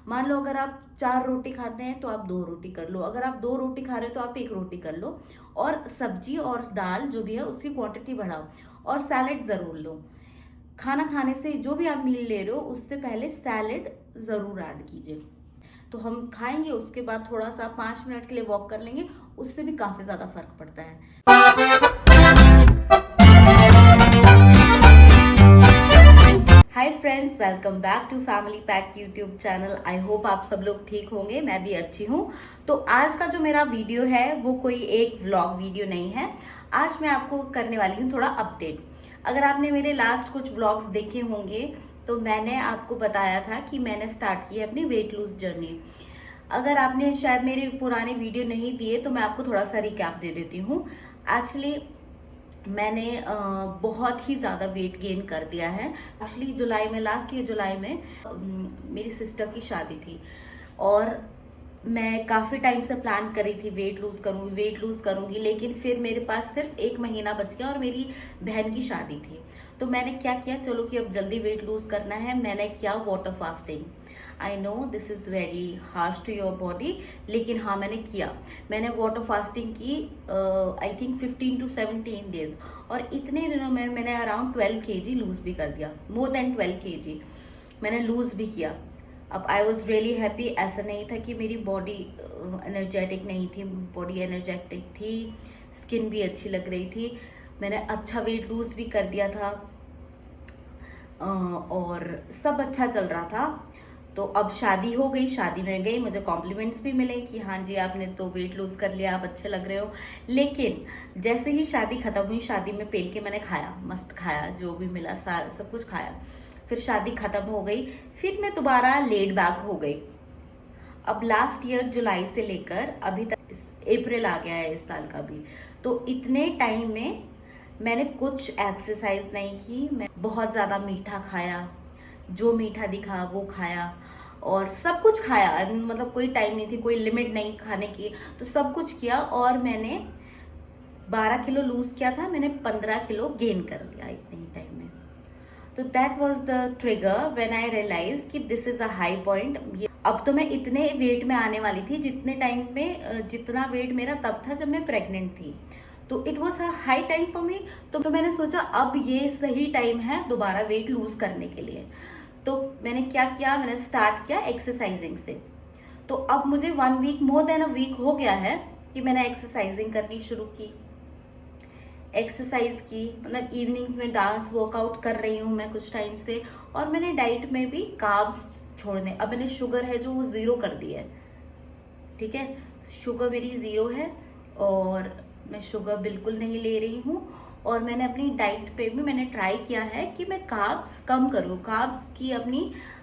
मान लो अगर आप 4 रोटी खाते हैं तो आप 2 रोटी कर लो, अगर आप 2 रोटी खा रहे हो तो आप 1 रोटी कर लो, और सब्जी और दाल जो भी है उसकी क्वांटिटी बढ़ाओ, और सैलेड जरूर लो। खाना खाने से जो भी आप मील ले रहे हो उससे पहले सैलेड जरूर ऐड कीजिए। तो हम खाएंगे, उसके बाद थोड़ा सा 5 मिनट के लिए वॉक कर लेंगे, उससे भी काफी ज्यादा फर्क पड़ता है। Hi friends, welcome back to Family Pack YouTube channel. I hope आप सब लोग ठीक होंगे, मैं भी अच्छी हूँ। तो आज का जो मेरा वीडियो है वो कोई एक व्लॉग वीडियो नहीं है। आज मैं आपको करने वाली हूँ थोड़ा अपडेट। अगर आपने मेरे लास्ट कुछ व्लॉग्स देखे होंगे तो मैंने आपको बताया था कि मैंने स्टार्ट की है अपनी वेट लूज जर्नी। अगर आपने शायद मेरे पुराने वीडियो नहीं दिए तो मैं आपको थोड़ा सा रिकैप दे देती हूँ। एक्चुअली मैंने बहुत ही ज़्यादा वेट गेन कर दिया है। एक्चुअली जुलाई में, लास्ट ईयर जुलाई में मेरी सिस्टर की शादी थी, और मैं काफ़ी टाइम से प्लान करी थी वेट लूज़ करूँगी, लेकिन फिर मेरे पास सिर्फ 1 महीना बच गया और मेरी बहन की शादी थी। तो मैंने क्या किया, चलो कि अब जल्दी वेट लूज़ करना है, मैंने किया water fasting. I know this is very harsh to your body, लेकिन हाँ मैंने किया। मैंने वाटर फास्टिंग की आई थिंक 15 to 17 डेज, और इतने दिनों में मैंने अराउंड 12 kg लूज़ भी कर दिया, मोर देन 12 kg मैंने लूज़ भी किया। अब आई वॉज रियली हैप्पी। ऐसा नहीं था कि मेरी बॉडी एनर्जेटिक नहीं थी, बॉडी एनर्जेटिक थी, स्किन भी अच्छी लग रही थी, मैंने अच्छा वेट लूज भी कर दिया था, और सब अच्छा चल रहा था। तो अब शादी हो गई, शादी में गई, मुझे कॉम्प्लीमेंट्स भी मिले कि हाँ जी आपने तो वेट लूज कर लिया, आप अच्छे लग रहे हो। लेकिन जैसे ही शादी खत्म हुई, शादी में पेल के मैंने खाया, मस्त खाया, जो भी मिला सब कुछ खाया। फिर शादी खत्म हो गई, फिर मैं दोबारा लेड बैक हो गई। अब लास्ट ईयर जुलाई से लेकर अभी तक अप्रैल आ गया है इस साल का भी, तो इतने टाइम में मैंने कुछ एक्सरसाइज नहीं की। मैं बहुत ज़्यादा मीठा खाया, जो मीठा दिखा वो खाया, और सब कुछ खाया, मतलब कोई टाइम नहीं थी, कोई लिमिट नहीं खाने की, तो सब कुछ किया। और मैंने 12 किलो लूज किया था, मैंने 15 किलो गेन कर लिया इतने ही टाइम में। तो that was the trigger when I realise कि this is a high point. अब तो मैं इतने वेट में आने वाली थी जितने टाइम में जितना वेट मेरा तब था जब मैं प्रेग्नेंट थी, तो it was a high time for me. तो मैंने सोचा अब ये सही टाइम है दोबारा वेट लूज करने के लिए। तो मैंने क्या किया, मैंने स्टार्ट किया एक्सरसाइजिंग से। तो अब मुझे 1 week, more than a week हो गया है कि मैंने एक्सरसाइजिंग करनी शुरू की। एक्सरसाइज की, मतलब इवनिंग्स में डांस वर्कआउट कर रही हूँ मैं कुछ टाइम से। और मैंने डाइट में भी कार्ब्स छोड़ने, अब मैंने शुगर है जो वो 0 कर दी है, ठीक है, शुगर मेरी 0 है, और मैं शुगर बिल्कुल नहीं ले रही हूँ। और मैंने अपनी डाइट पे भी मैंने ट्राई किया है कि मैं कार्ब्स कम करूँ, कार्ब्स की अपनी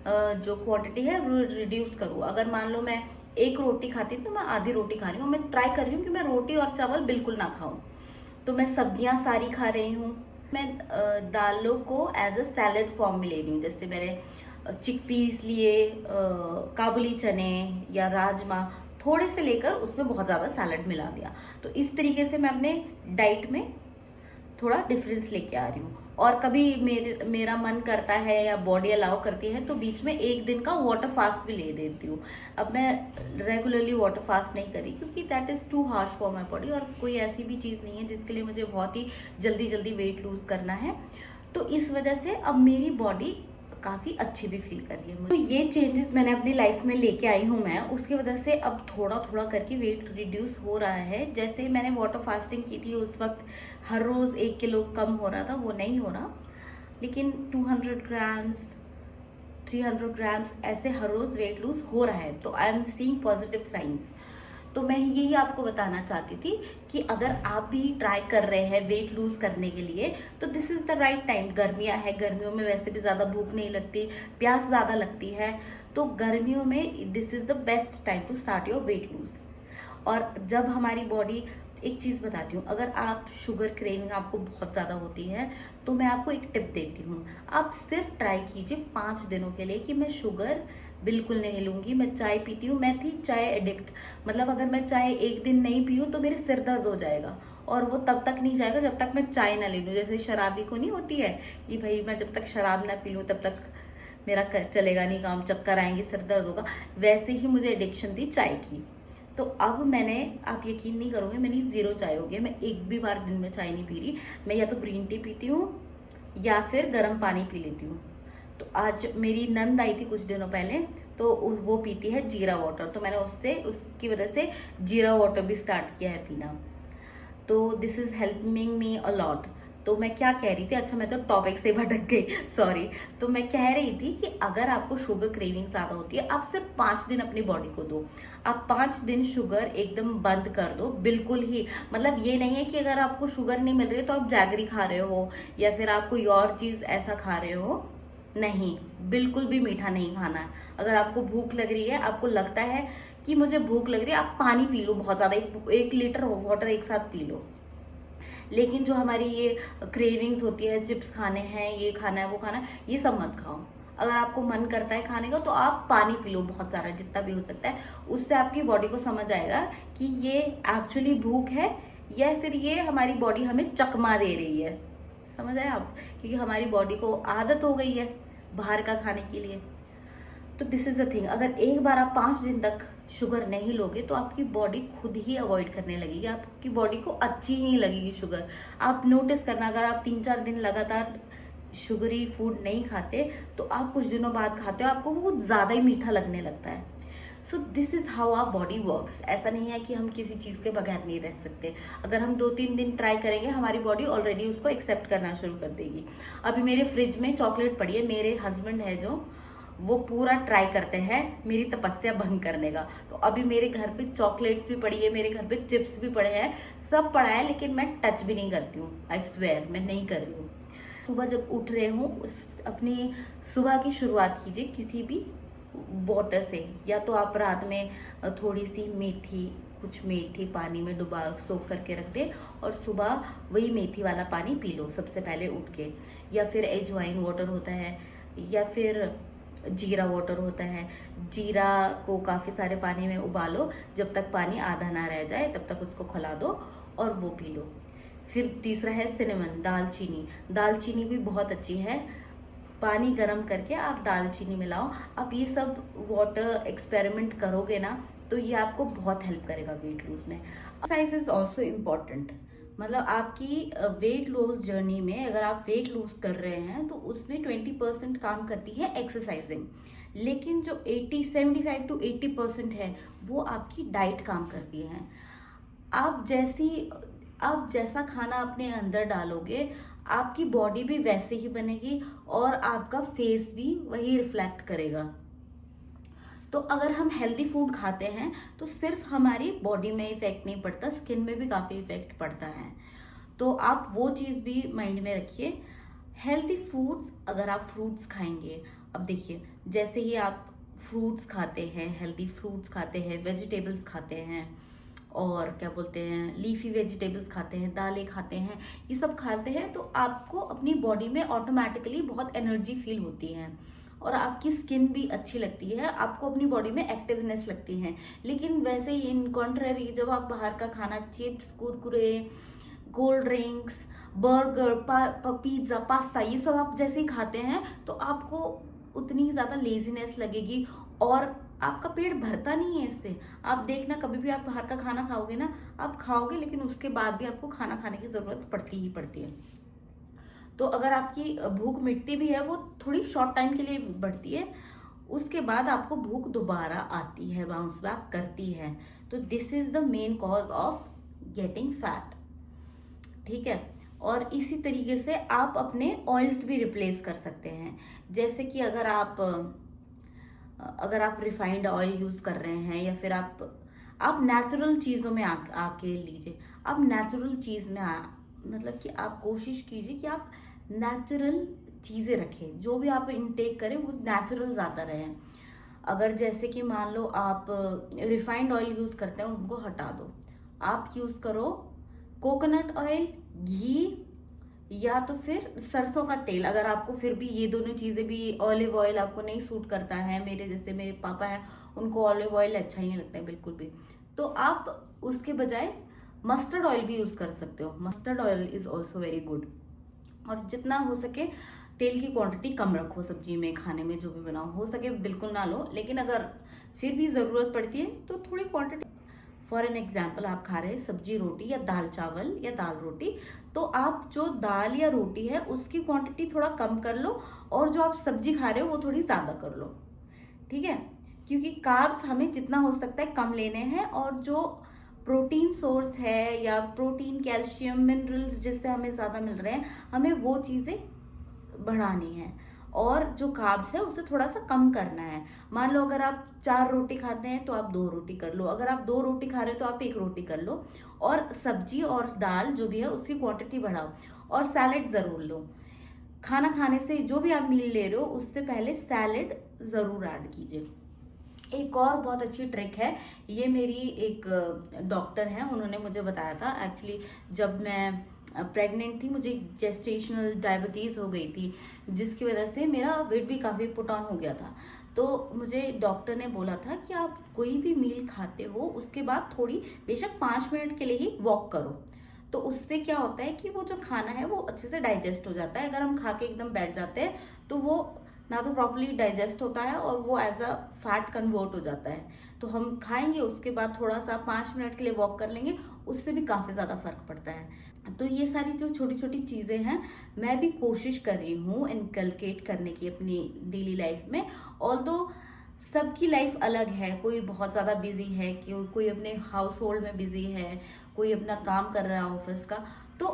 जो क्वांटिटी है वो रिड्यूस करूँ। अगर मान लो मैं 1 रोटी खाती हूँ तो मैं आधी रोटी खा रही हूँ। मैं ट्राई कर रही हूँ कि मैं रोटी और चावल बिल्कुल ना खाऊं। तो मैं सब्जियां सारी खा रही हूँ। मैं दालों को एज अ सैलेड फॉर्म में ले रही हूँ, जैसे मैंने चिकपीस लिए, काबुली चने या राजमा थोड़े से लेकर उसमें बहुत ज़्यादा सैलेड मिला दिया। तो इस तरीके से मैं अपने डाइट में थोड़ा डिफरेंस लेके आ रही हूँ। और कभी मेरा मन करता है या बॉडी अलाउ करती है तो बीच में 1 दिन का वाटर फास्ट भी ले देती हूँ। अब मैं रेगुलरली वाटर फास्ट नहीं करी क्योंकि that is too harsh for my body, और कोई ऐसी भी चीज़ नहीं है जिसके लिए मुझे बहुत ही जल्दी जल्दी वेट लूज करना है। तो इस वजह से अब मेरी बॉडी काफ़ी अच्छी भी फील कर रही है। तो ये चेंजेस मैंने अपनी लाइफ में लेके आई हूँ मैं, उसकी वजह से अब थोड़ा थोड़ा करके वेट रिड्यूस हो रहा है। जैसे मैंने वाटर फास्टिंग की थी उस वक्त हर रोज़ 1 किलो कम हो रहा था, वो नहीं हो रहा, लेकिन 200 ग्राम्स 300 ग्राम्स ऐसे हर रोज़ वेट लूज हो रहा है। तो I am seeing positive science. तो मैं यही आपको बताना चाहती थी कि अगर आप भी ट्राई कर रहे हैं वेट लूज करने के लिए तो this is the right time. गर्मियाँ है, गर्मियों में वैसे भी ज़्यादा भूख नहीं लगती, प्यास ज़्यादा लगती है, तो गर्मियों में this is the best time to start your weight lose. और जब हमारी बॉडी, एक चीज़ बताती हूँ, अगर आप शुगर क्रेविंग आपको बहुत ज़्यादा होती है तो मैं आपको एक टिप देती हूँ। आप सिर्फ ट्राई कीजिए 5 दिनों के लिए कि मैं शुगर बिल्कुल नहीं लूँगी। मैं चाय पीती हूँ, मैं थी चाय एडिक्ट, मतलब अगर मैं चाय 1 दिन नहीं पीऊँ तो मेरे सिर दर्द हो जाएगा, और वो तब तक नहीं जाएगा जब तक मैं चाय ना ले लूँ। जैसे शराबी को नहीं होती है कि भाई मैं जब तक शराब ना पी लूँ तब तक मेरा चलेगा नहीं काम, चक्कर आएंगे, सिर दर्द होगा, वैसे ही मुझे एडिक्शन थी चाय की। तो अब मैंने, आप यकीन नहीं करोगे, मेरी 0 चाय हो गई। मैं एक भी बार दिन में चाय नहीं पी रही। मैं या तो ग्रीन टी पीती हूँ या फिर गर्म पानी पी लेती हूँ। तो आज मेरी नंद आई थी कुछ दिनों पहले, तो वो पीती है जीरा वाटर, तो मैंने उसकी वजह से जीरा वाटर भी स्टार्ट किया है पीना। तो this is helping me a lot. तो मैं क्या कह रही थी, अच्छा मैं तो टॉपिक से भटक गई, सॉरी। तो मैं कह रही थी कि अगर आपको शुगर क्रेविंग ज़्यादा होती है, आप सिर्फ 5 दिन अपनी बॉडी को दो। आप 5 दिन शुगर एकदम बंद कर दो, बिल्कुल ही। मतलब ये नहीं है कि अगर आपको शुगर नहीं मिल रही तो आप जैगरी खा रहे हो या फिर आप कोई और चीज़ ऐसा खा रहे हो, नहीं, बिल्कुल भी मीठा नहीं खाना है। अगर आपको भूख लग रही है, आपको लगता है कि मुझे भूख लग रही है, आप पानी पी लो बहुत ज़्यादा, 1 लीटर वाटर एक साथ पी लो। लेकिन जो हमारी ये क्रेविंग्स होती है, चिप्स खाने हैं, ये खाना है, वो खाना है, ये सब मत खाओ। अगर आपको मन करता है खाने का तो आप पानी पी लो बहुत सारा, जितना भी हो सकता है। उससे आपकी बॉडी को समझ आएगा कि ये एक्चुअली भूख है या फिर ये हमारी बॉडी हमें चकमा दे रही है। समझ आए आप? क्योंकि हमारी बॉडी को आदत हो गई है बाहर का खाने के लिए। तो दिस इज अ थिंग, अगर एक बार आप 5 दिन तक शुगर नहीं लोगे तो आपकी बॉडी खुद ही अवॉइड करने लगेगी, आपकी बॉडी को अच्छी ही नहीं लगेगी शुगर। आप नोटिस करना, अगर आप 3-4 दिन लगातार शुगरी फूड नहीं खाते तो आप कुछ दिनों बाद खाते हो, आपको वो ज़्यादा ही मीठा लगने लगता है। So this is how our body works. ऐसा नहीं है कि हम किसी चीज़ के बगैर नहीं रह सकते। अगर हम 2-3 दिन ट्राई करेंगे, हमारी बॉडी ऑलरेडी उसको एक्सेप्ट करना शुरू कर देगी। अभी मेरे फ्रिज में चॉकलेट पड़ी है, मेरे हस्बैंड है जो, वो पूरा ट्राई करते हैं मेरी तपस्या भंग करने का। तो अभी मेरे घर पे चॉकलेट्स भी पड़ी है, मेरे घर पे चिप्स भी पड़े हैं, सब पड़ा है, लेकिन मैं टच भी नहीं करती हूँ। आई स्वेयर मैं नहीं कर रही हूँ। सुबह जब उठ रहे हूँ, अपनी सुबह की शुरुआत कीजिए किसी भी वाटर से। या तो आप रात में थोड़ी सी मेथी, कुछ मेथी पानी में डुबा सोख करके रख दे और सुबह वही मेथी वाला पानी पी लो सबसे पहले उठ के। या फिर एजवाइन वाटर होता है, या फिर जीरा वाटर होता है। जीरा को काफ़ी सारे पानी में उबालो, जब तक पानी आधा ना रह जाए तब तक उसको खौला दो और वो पी लो। फिर तीसरा है सिनेमन, दालचीनी। दालचीनी भी बहुत अच्छी है, पानी गर्म करके आप दालचीनी मिलाओ। आप ये सब वाटर एक्सपेरिमेंट करोगे ना तो ये आपको बहुत हेल्प करेगा वेट लूज में। Exercise is also important. मतलब आपकी वेट लॉस जर्नी में अगर आप वेट लूज कर रहे हैं तो उसमें 20% काम करती है एक्सरसाइजिंग, लेकिन जो 75 to 80% है वो आपकी डाइट काम करती है। आप जैसा खाना अपने अंदर डालोगे, आपकी बॉडी भी वैसे ही बनेगी और आपका फेस भी वही रिफ्लेक्ट करेगा। तो अगर हम हेल्दी फूड खाते हैं तो सिर्फ हमारी बॉडी में इफेक्ट नहीं पड़ता, स्किन में भी काफ़ी इफेक्ट पड़ता है। तो आप वो चीज़ भी माइंड में रखिए। हेल्दी फूड्स, अगर आप फ्रूट्स खाएंगे, अब देखिए जैसे ही आप फ्रूट्स खाते हैं, हेल्दी फ्रूट्स खाते हैं, वेजिटेबल्स खाते हैं, और क्या बोलते हैं, लीफी वेजिटेबल्स खाते हैं, दालें खाते हैं, ये सब खाते हैं, तो आपको अपनी बॉडी में ऑटोमेटिकली बहुत एनर्जी फील होती है और आपकी स्किन भी अच्छी लगती है, आपको अपनी बॉडी में एक्टिवनेस लगती है। लेकिन वैसे ही इन कॉन्ट्रेरी जब आप बाहर का खाना, chips, Kurkure, cold drinks, burger, pizza, pasta, ये सब आप जैसे ही खाते हैं तो आपको उतनी ही ज़्यादा लेजीनेस लगेगी और आपका पेट भरता नहीं है इससे। आप देखना, कभी भी आप बाहर का खाना खाओगे ना, आप खाओगे लेकिन उसके बाद भी आपको खाना खाने की ज़रूरत पड़ती ही पड़ती है। तो अगर आपकी भूख मिटती भी है वो थोड़ी शॉर्ट टाइम के लिए बढ़ती है, उसके बाद आपको भूख दोबारा आती है, बाउंस बैक करती है। तो this is the main cause of getting fat, ठीक है। और इसी तरीके से आप अपने ऑयल्स भी रिप्लेस कर सकते हैं। जैसे कि अगर आप रिफाइंड ऑयल यूज कर रहे हैं या फिर आप नेचुरल चीजों में आके लीजिए। आप नेचुरल चीज में मतलब कि आप कोशिश कीजिए कि आप नेचुरल चीजें रखें, जो भी आप इनटेक करें वो नेचुरल ज्यादा रहे। अगर जैसे कि मान लो आप रिफाइंड ऑयल यूज करते हैं, उनको हटा दो, आप यूज करो कोकोनट ऑयल, घी, या तो फिर सरसों का तेल। अगर आपको फिर भी ये दोनों चीजें भी, ऑलिव ऑयल आपको नहीं सूट करता है, मेरे पापा हैं, उनको ऑलिव ऑयल अच्छा ही नहीं लगता है बिल्कुल भी, तो आप उसके बजाय मस्टर्ड ऑयल भी यूज कर सकते हो। Mustard oil is also very good. और जितना हो सके तेल की क्वांटिटी कम रखो सब्जी में, खाने में जो भी बनाओ, हो सके बिल्कुल ना लो, लेकिन अगर फिर भी ज़रूरत पड़ती है तो थोड़ी क्वांटिटी। फॉर एन एग्जाम्पल, आप खा रहे हैं सब्जी रोटी या दाल चावल या दाल रोटी, तो आप जो दाल या रोटी है उसकी क्वांटिटी थोड़ा कम कर लो, और जो आप सब्जी खा रहे हो वो थोड़ी ज़्यादा कर लो, ठीक है। क्योंकि कार्ब्स हमें जितना हो सकता है कम लेने हैं, और जो प्रोटीन सोर्स है या प्रोटीन, कैल्शियम, मिनरल्स जिससे हमें ज़्यादा मिल रहे हैं, हमें वो चीज़ें बढ़ानी है, और जो कार्ब्स है उसे थोड़ा सा कम करना है। मान लो अगर आप 4 रोटी खाते हैं तो आप 2 रोटी कर लो, अगर आप 2 रोटी खा रहे हो तो आप 1 रोटी कर लो, और सब्जी और दाल जो भी है उसकी क्वांटिटी बढ़ाओ, और सैलेड ज़रूर लो। खाना खाने से, जो भी आप मील ले रहे हो उससे पहले सैलेड ज़रूर ऐड कीजिए। एक और बहुत अच्छी ट्रिक है, ये मेरी एक डॉक्टर हैं, उन्होंने मुझे बताया था। एक्चुअली जब मैं प्रेग्नेंट थी, मुझे जेस्टेशनल डायबिटीज़ हो गई थी, जिसकी वजह से मेरा वेट भी काफ़ी पुट ऑन हो गया था। तो मुझे डॉक्टर ने बोला था कि आप कोई भी मील खाते हो उसके बाद थोड़ी, बेशक 5 मिनट के लिए ही वॉक करो। तो उससे क्या होता है कि वो जो खाना है वो अच्छे से डाइजेस्ट हो जाता है। अगर हम खा के एकदम बैठ जाते हैं तो वो ना तो प्रॉपर्ली डाइजेस्ट होता है, और वो एज अ फैट कन्वर्ट हो जाता है। तो हम खाएंगे, उसके बाद थोड़ा सा 5 मिनट के लिए वॉक कर लेंगे, उससे भी काफ़ी ज़्यादा फर्क पड़ता है। तो ये सारी जो छोटी छोटी चीज़ें हैं, मैं भी कोशिश कर रही हूँ इनकलकेट करने की अपनी डेली लाइफ में। ऑल्दो सबकी लाइफ अलग है, कोई बहुत ज़्यादा बिजी है, कोई अपने हाउस होल्ड में बिजी है, कोई अपना काम कर रहा है ऑफिस का। तो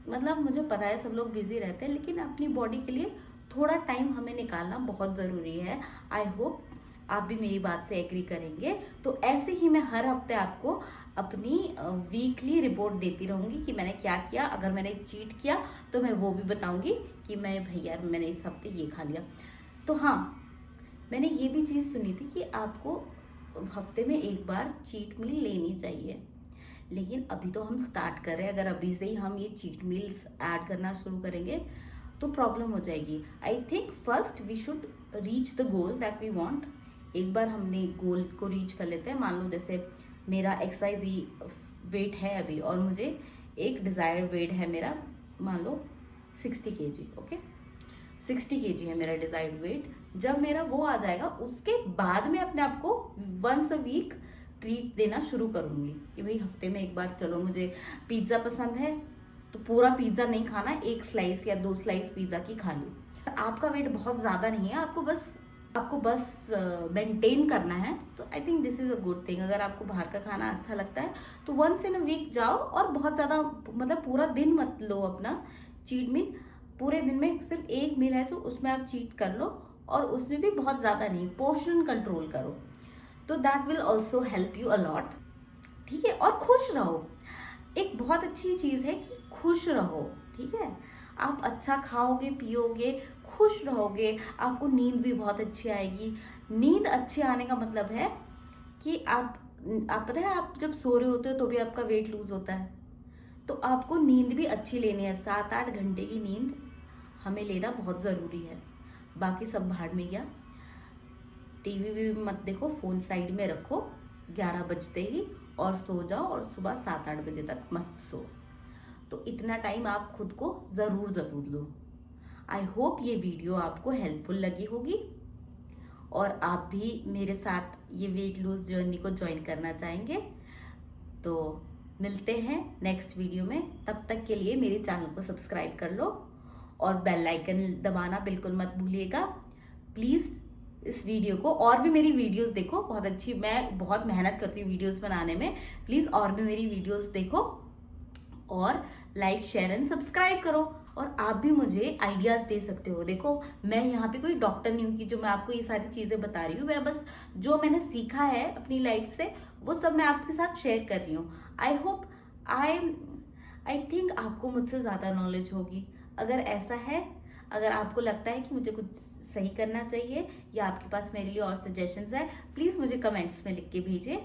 मतलब मुझे पता है सब लोग बिजी रहते हैं, लेकिन अपनी बॉडी के लिए थोड़ा टाइम हमें निकालना बहुत ज़रूरी है। आई होप आप भी मेरी बात से एग्री करेंगे। तो ऐसे ही मैं हर हफ्ते आपको अपनी वीकली रिपोर्ट देती रहूंगी कि मैंने क्या किया। अगर मैंने चीट किया तो मैं वो भी बताऊंगी कि मैं भैया मैंने इस हफ्ते ये खा लिया। तो हाँ, मैंने ये भी चीज़ सुनी थी कि आपको हफ्ते में एक बार चीट मील लेनी चाहिए, लेकिन अभी तो हम स्टार्ट कर रहे हैं। अगर अभी से ही हम ये चीट मील्स ऐड करना शुरू करेंगे तो प्रॉब्लम हो जाएगी। I think first we should reach the goal that we want. एक बार हमने गोल को रीच कर लेते हैं। मान लो जैसे मेरा XYZ वेट है अभी, और मुझे एक डिज़ायर्ड वेट है मेरा, मान लो 60 kg, ओके, 60 kg है मेरा डिज़ायर्ड वेट। जब मेरा वो आ जाएगा उसके बाद में अपने आप को वंस अ वीक ट्रीट देना शुरू करूंगी कि भाई हफ्ते में एक बार, चलो मुझे पिज्ज़ा पसंद है तो पूरा पिज्ज़ा नहीं खाना, 1 स्लाइस या 2 स्लाइस पिज्ज़ा की खा ली। आपका वेट बहुत ज़्यादा नहीं है, आपको बस मेंटेन करना है, तो I think this is a good thing. अगर आपको बाहर का खाना अच्छा लगता है तो वंस इन अ वीक जाओ, और बहुत ज़्यादा मतलब पूरा दिन मत लो अपना चीट मील। पूरे दिन में सिर्फ एक मील है तो उसमें आप चीट कर लो, और उसमें भी बहुत ज़्यादा नहीं, पोर्शन कंट्रोल करो, तो that will also help you a lot, ठीक है। और खुश रहो। एक बहुत अच्छी चीज़ है कि खुश रहो, ठीक है। आप अच्छा खाओगे, पियोगे, खुश रहोगे, आपको नींद भी बहुत अच्छी आएगी। नींद अच्छे आने का मतलब है कि आप पता है, आप जब सो रहे होते हो तो भी आपका वेट लूज होता है, तो आपको नींद भी अच्छी लेनी है। 7-8 घंटे की नींद हमें लेना बहुत ज़रूरी है। बाकी सब भाड़ में गया। टीवी भी मत देखो, फ़ोन साइड में रखो 11 बजते ही, और सो जाओ, और सुबह 7-8 बजे तक मस्त सो। तो इतना टाइम आप खुद को ज़रूर दो। आई होप ये वीडियो आपको हेल्पफुल लगी होगी, और आप भी मेरे साथ ये वेट लूज जर्नी को ज्वाइन करना चाहेंगे। तो मिलते हैं नेक्स्ट वीडियो में। तब तक के लिए मेरे चैनल को सब्सक्राइब कर लो, और बेल आइकन दबाना बिल्कुल मत भूलिएगा प्लीज़। इस वीडियो को, और भी मेरी वीडियोस देखो, बहुत अच्छी, मैं बहुत मेहनत करती हूँ वीडियोस बनाने में। प्लीज़ और भी मेरी वीडियोस देखो, और लाइक, शेयर एंड सब्सक्राइब करो। और आप भी मुझे आइडियाज़ दे सकते हो। देखो, मैं यहाँ पे कोई डॉक्टर नहीं हूँ कि जो मैं आपको ये सारी चीज़ें बता रही हूँ। मैं बस जो मैंने सीखा है अपनी लाइफ से वो सब मैं आपके साथ शेयर कर रही हूँ। आई होप आई थिंक आपको मुझसे ज़्यादा नॉलेज होगी। अगर ऐसा है, अगर आपको लगता है कि मुझे कुछ सही करना चाहिए, या आपके पास मेरे लिए और सजेशंस है, प्लीज़ मुझे कमेंट्स में लिख के भेजिए।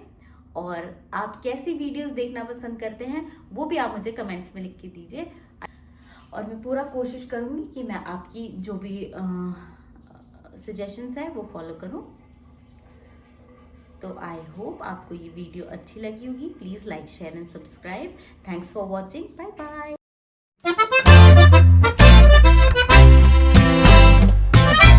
और आप कैसी वीडियोस देखना पसंद करते हैं वो भी आप मुझे कमेंट्स में लिख के दीजिए, और मैं पूरा कोशिश करूँगी कि मैं आपकी जो भी सजेशंस है वो फॉलो करूँ। तो आई होप आपको ये वीडियो अच्छी लगी होगी। Please like, share and subscribe. Thanks for watching. Bye bye.